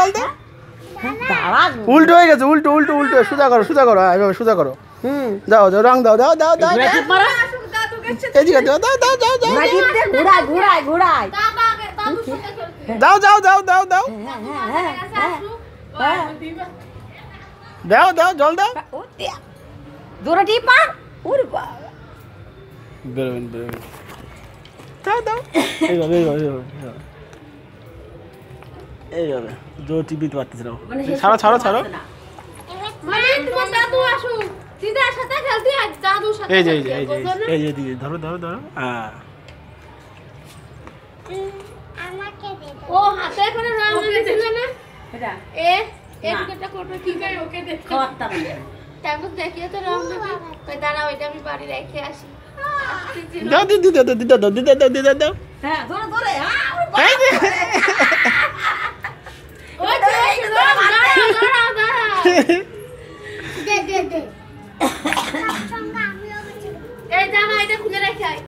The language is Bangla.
জল দাও। উল্টো হয়ে গেছে, উল্টো উল্টো উল্টো। সোজা করো, সোজা করো, এভাবে সোজা করো। যাও যাও, রং দাও দাও দাও দাও। এদিকে দাও দাও দাও দাও দাও। ঘুরাই ঘুরাই ঘুরাই। দাও দাও দাও দাও দাও দাও দাও, জল দাও। জোরে টিপা। ওরে বাবা, বেরোবেন বেরোবেন। দাও দাও, এইভাবে এইভাবে এইভাবে এইভাবে। জোর টিপিতে পারতেছে না। ছাড়ো ছাড়ো ছাড়ো। মানে তোমার দাদু আসুক, দিদার সাথে খেলতে আজ দাদুর সাথে। এই যে এই যে এই যে এই যে দিদি, ধরো ধরো ধরো। আমাকে দে। ও হাতে করে রং দিছিল না এটা। এদিকেটা করবে কি করে ওকে দে। করতাম না। তারপর দেখিয়ে তো রং দিবি। কই দাঁড়াও, এটা আমি বাড়ি রেখে আসি। দাও দিদি দাও দিদি দাও দিদি দাও দিদি দাও। হ্যাঁ ধরে ধরে। এই যে